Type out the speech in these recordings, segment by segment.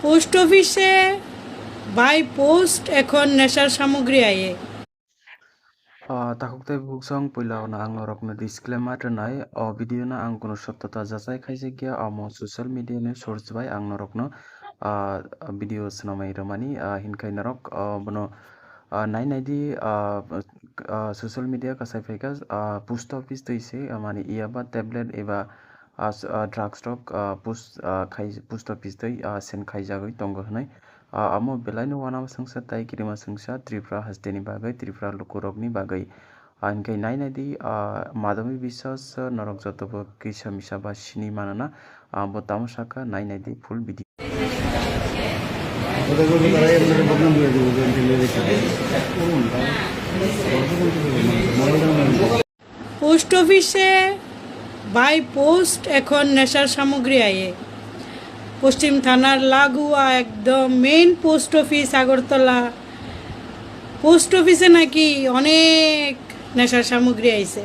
Post অফিসে by post এখন নেশার সামগ্রী আয়ে Takuktai buksong puila na ang norokno disclaimer renai video na ang kono সত্যতা যাচাই খাইছে গিয়া amo social media ne source bai ang norokno video snamai romani hinkai norok bono nai nai di social media kasai faika post office toise mani iya ba tablet eba drug stock post office toi sen khaijagoi tongo hnai amo belai no wana sangsa tai kirima sangsa tripura hasteni bagai tripura lukurokni bagai angkai nai nai di madami বিশ্বাস norok jotobo kisa misa ba sini manana bo tamasaka nai nai di full video post অফিসে by post এখন নেশার সামগ্রী আয়ে পশ্চিম থানার লাগোয়া একদম main post office Agartala post অফিসে নাকি অনেক নেশার সামগ্রী আইছে।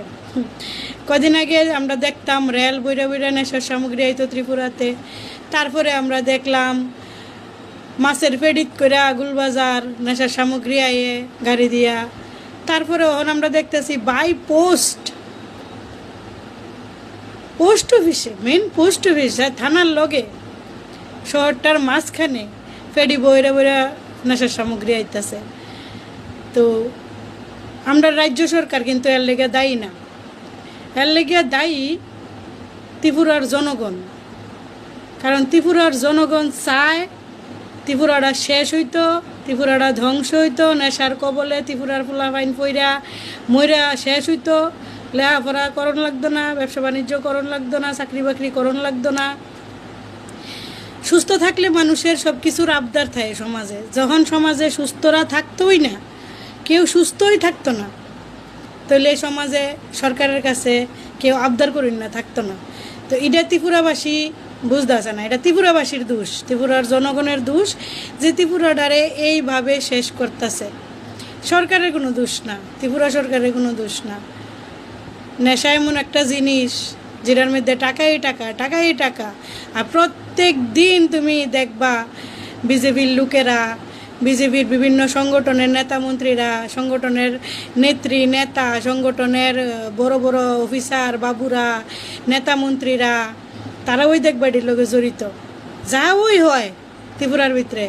কদিন আগে আমরা দেখতাম রেল বইরা বইরা নেশার সামগ্রী আইতো ত্রিপুরাতে, তারপরে আমরা দেখলাম মাছের পেডিত করে আগুলবাজার নেশার সামগ্রী আইয়ে গাড়ি দিয়া, তারপরে এখন আমরা দেখতেছি বাই পোস্ট পোস্ট অফিসে মেইন পোস্ট অফিস থানার লগে শহরটার মাঝখানে ফেডি বইরা বইরা নেশার সামগ্রী আইতেছে। তো আমরা রাজ্য সরকার কিন্তু এর লেগে দায়ী না, এর লেগে দায়ী ত্রিপুরার জনগণ। কারণ ত্রিপুরার জনগণ চায় ত্রিপুরাটা শেষ হইতো, ত্রিপুরাটা ধ্বংস হইতো, নেশার কবলে ত্রিপুরার পোলাপাইন পইরা মইরা শেষ হইতো, লেখাপড়া করণ লাগতো না, ব্যবসা বাণিজ্য করণ লাগতো না, চাকরি বাকরি করণ লাগতো না। সুস্থ থাকলে মানুষের সব কিছুর আবদার থাকে সমাজে, যখন সমাজে সুস্থরা থাকতোই না, কেউ সুস্থই থাকতো না, তাহলে সমাজে সরকারের কাছে কেউ আবদার করেন না, থাকতো না। তো এটা ত্রিপুরাবাসী বুঝতে আসে না, এটা ত্রিপুরাবাসীর দোষ, ত্রিপুরার জনগণের দোষ যে ত্রিপুরাটারে এইভাবে শেষ করতেছে। সরকারের কোনো দোষ না, ত্রিপুরা সরকারের কোনো দোষ না। নেশা এমন একটা জিনিস যেটার মধ্যে টাকাই টাকা, টাকাই টাকা। আর প্রত্যেক দিন তুমি দেখবা বিজেপির লোকেরা, বিজেপির বিভিন্ন সংগঠনের নেতা মন্ত্রীরা, সংগঠনের নেত্রী নেতা, সংগঠনের বড় বড় অফিসার বাবুরা, নেতা মন্ত্রীরা, তারা ওই দেখবা এটির লোকে জড়িত। যা ওই হয় ত্রিপুরার ভিতরে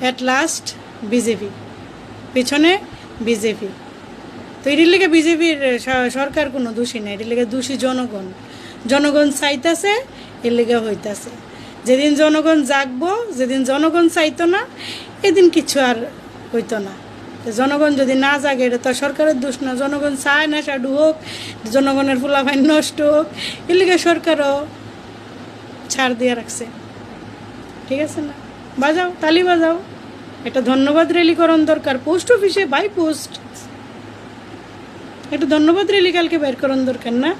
অ্যাট লাস্ট বিজেপি, পিছনে বিজেপি। তো এটির লেগে বিজেপির সরকার কোনো দোষী নেই, এটির লেগে দোষী জনগণ। জনগণ চাইতেছে, এর লেগে হইতাছে। যেদিন জনগণ জাগবো, যেদিন জনগণ চাইতো না, এদিন কিছু আর হইতো না। জনগণ যদি না জাগে এটা তো সরকারের দোষ না, জনগণ চায় না সাডু হোক, জনগণের ফুলাফাইন নষ্ট হোক, এর লেগে সরকারও ছাড় দিয়ে রাখছে। ঠিক আছে না? বাজাও, তালি বাজাও। একটা ধন্যবাদ রেলিকরণ দরকার পোস্ট অফিসে বাই পোস্ট, একটা ধন্যবাদ রেলি কালকে বের করার দরকার না?